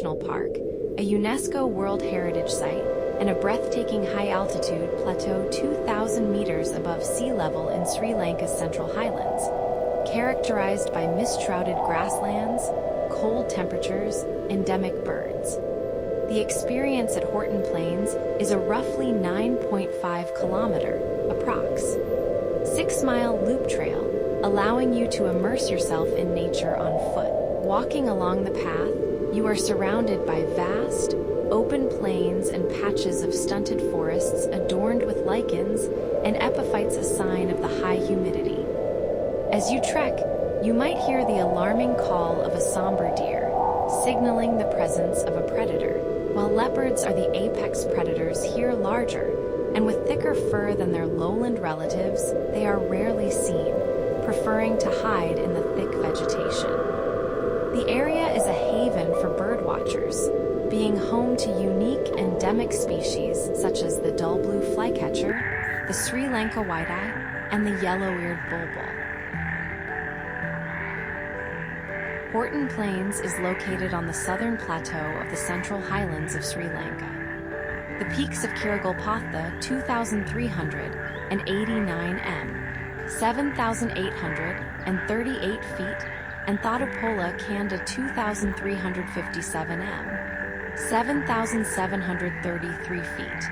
National Park, a UNESCO World Heritage Site, and a breathtaking high-altitude plateau 2,000 meters above sea level in Sri Lanka's central highlands, characterized by mist-shrouded grasslands, cold temperatures, endemic birds. The experience at Horton Plains is a roughly 9.5-kilometer, approx. 6-mile loop trail, allowing you to immerse yourself in nature on foot. Walking along the path, you are surrounded by vast, open plains and patches of stunted forests adorned with lichens and epiphytes, a sign of the high humidity. As you trek, you might hear the alarming call of a sambar deer, signaling the presence of a predator. While leopards are the apex predators here, larger and with thicker fur than their lowland relatives, they are rarely seen, preferring to hide in the thick vegetation. The area is a haven for birdwatchers, being home to unique endemic species such as the dull-blue flycatcher, the Sri Lanka white-eye, and the yellow-eared bulbul. Horton Plains is located on the southern plateau of the central highlands of Sri Lanka. The peaks of Kiragulpatha, 2,389 m, 7,838 feet, and Thottopola Kanda, 2,357 m, 7,733 feet,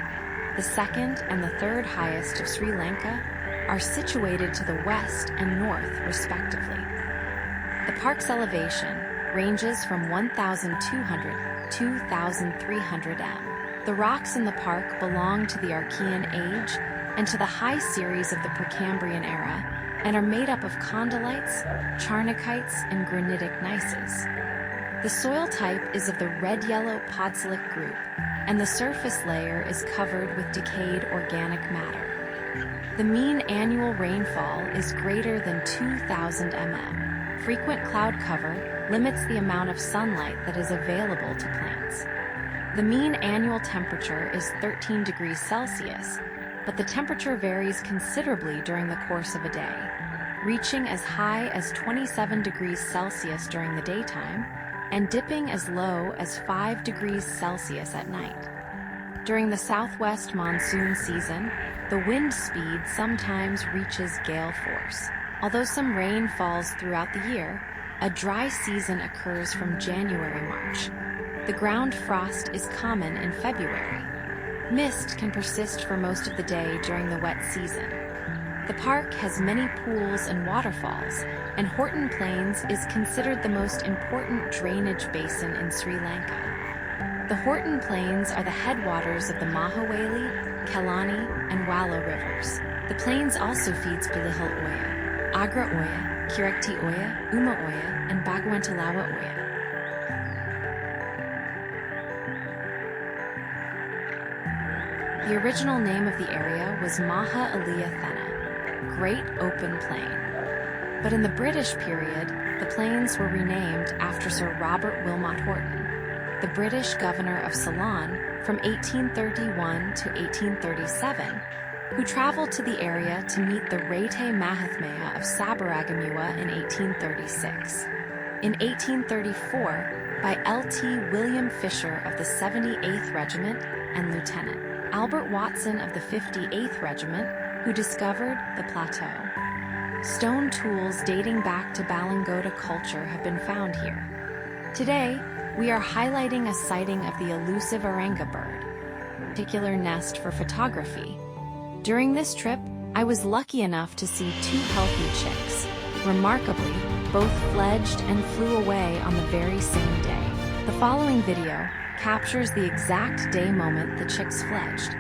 the second and the third highest of Sri Lanka, are situated to the west and north, respectively. The park's elevation ranges from 1,200 to 2,300 m. The rocks in the park belong to the Archean age and to the high series of the Precambrian era, and are made up of condylites, charnokites, and granitic gneisses. The soil type is of the red-yellow podzolic group, and the surface layer is covered with decayed organic matter. The mean annual rainfall is greater than 2,000 mm. Frequent cloud cover limits the amount of sunlight that is available to plants. The mean annual temperature is 13 degrees Celsius, but the temperature varies considerably during the course of a day, reaching as high as 27 degrees Celsius during the daytime and dipping as low as 5 degrees Celsius at night. During the southwest monsoon season, the wind speed sometimes reaches gale force. Although some rain falls throughout the year, a dry season occurs from January-March. The ground frost is common in February. Mist can persist for most of the day during the wet season. The park has many pools and waterfalls, and Horton Plains is considered the most important drainage basin in Sri Lanka. The Horton Plains are the headwaters of the Mahaweli, Kelani, and Walla rivers. The plains also feeds Bilihal Oya, Agra Oya, Kirakti Oya, Uma Oya, and Bagwantalawa Oya. The original name of the area was Maha Aliyah Thena, Great Open Plain. But in the British period, the plains were renamed after Sir Robert Wilmot Horton, the British governor of Ceylon from 1831 to 1837, who traveled to the area to meet the Rete Mahathmaya of Sabaragamuwa in 1836. In 1834, by L.T. William Fisher of the 78th Regiment and Lieutenant Albert Watson of the 58th Regiment, who discovered the plateau. Stone tools dating back to Balangota culture have been found here. Today, we are highlighting a sighting of the elusive Aranga bird, a particular nest for photography. During this trip, I was lucky enough to see 2 healthy chicks. Remarkably, both fledged and flew away on the very same day. The following video captures the exact day moment the chicks fledged.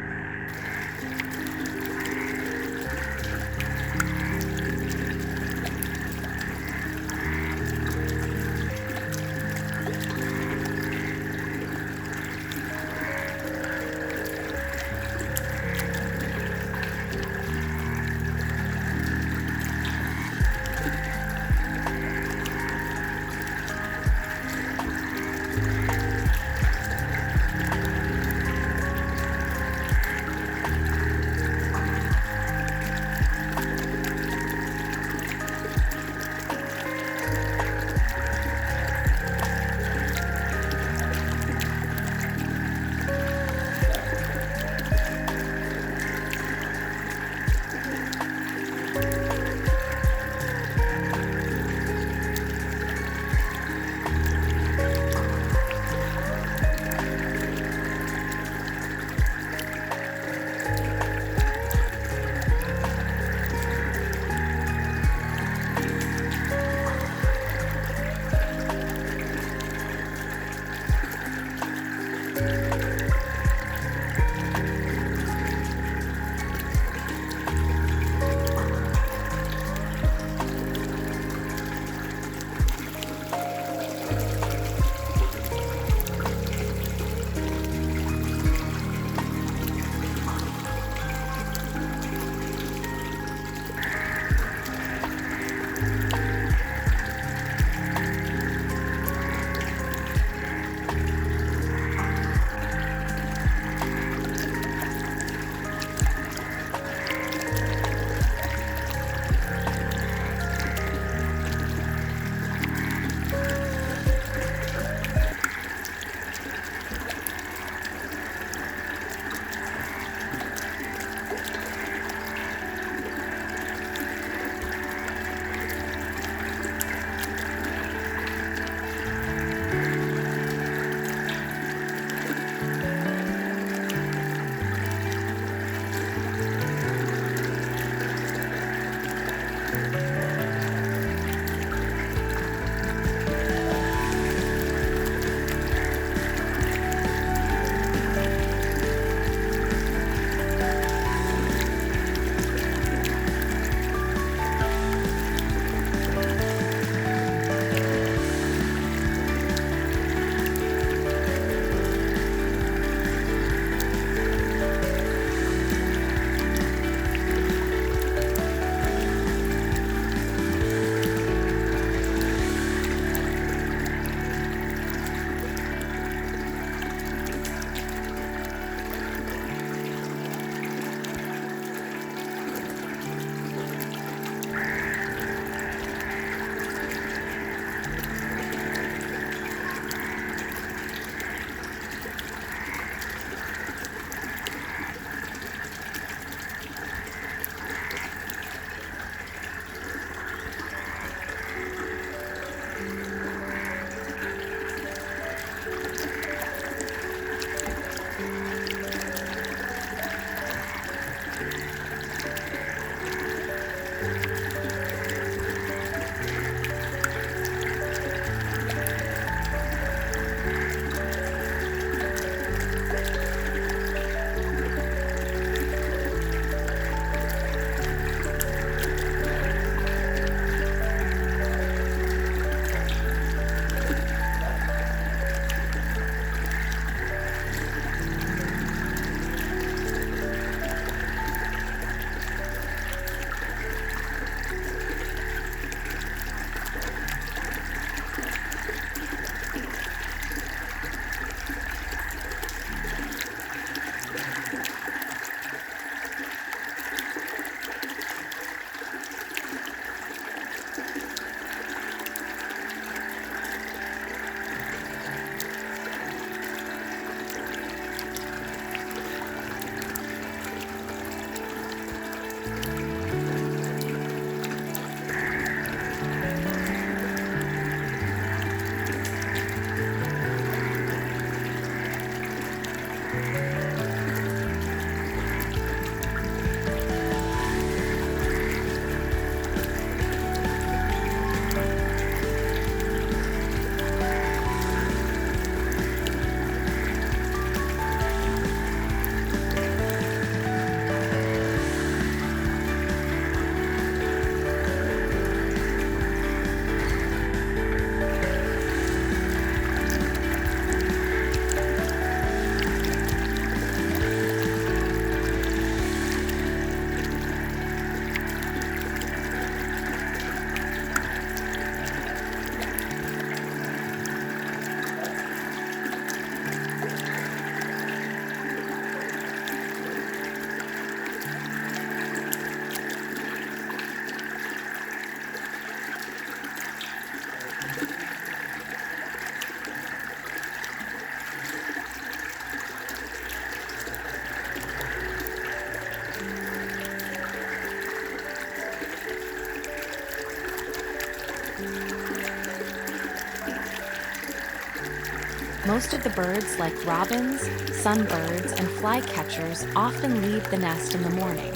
Most of the birds, like robins, sunbirds, and flycatchers, often leave the nest in the morning,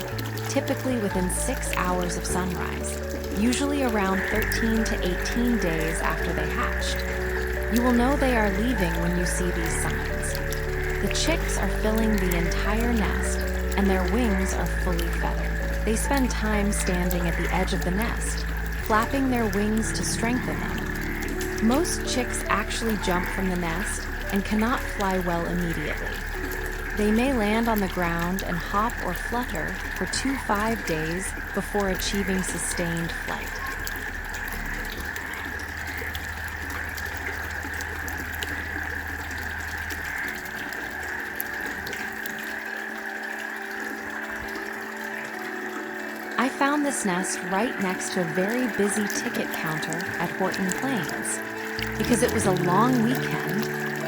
typically within 6 hours of sunrise, usually around 13 to 18 days after they hatched. You will know they are leaving when you see these signs. The chicks are filling the entire nest, and their wings are fully feathered. They spend time standing at the edge of the nest, flapping their wings to strengthen them. Most chicks actually jump from the nest and cannot fly well immediately. They may land on the ground and hop or flutter for 2 to 5 days before achieving sustained flight. I found this nest right next to a very busy ticket counter at Horton Plains. Because it was a long weekend,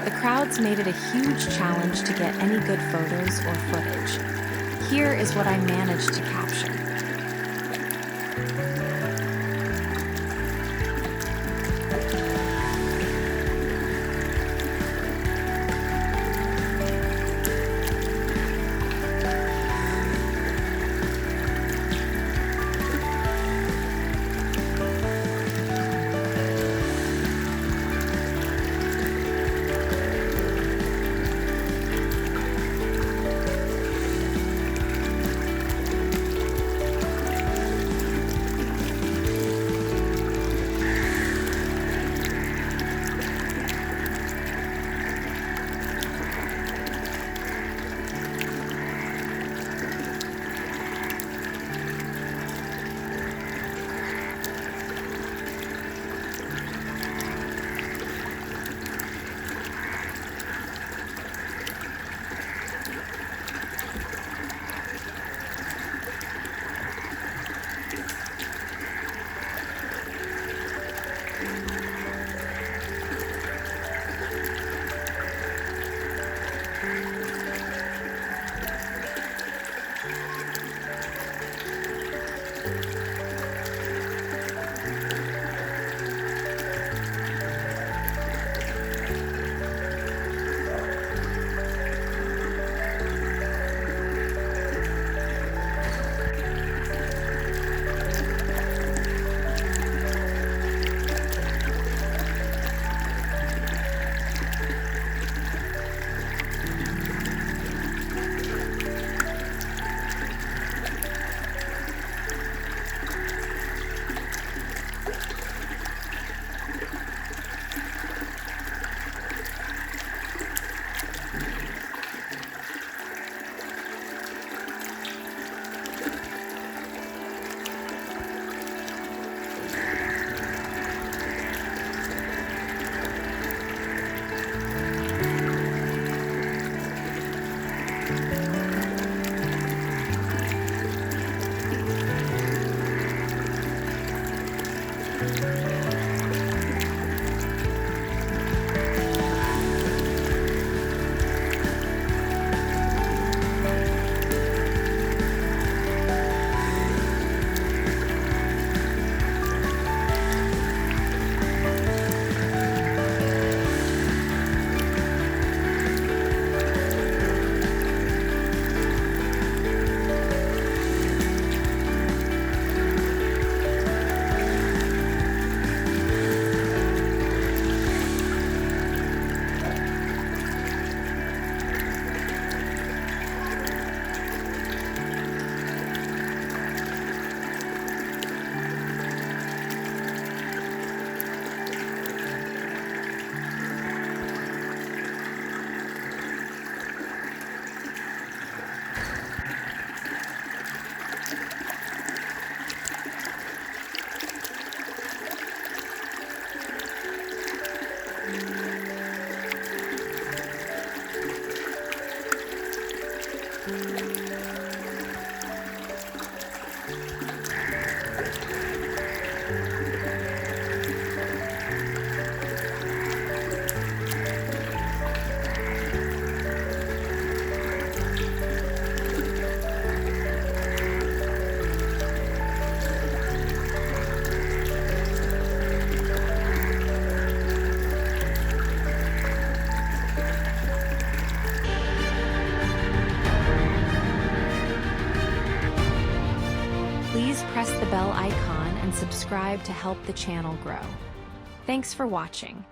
the crowds made it a huge challenge to get any good photos or footage. Here is what I managed to capture. Please press the bell icon and subscribe to help the channel grow. Thanks for watching.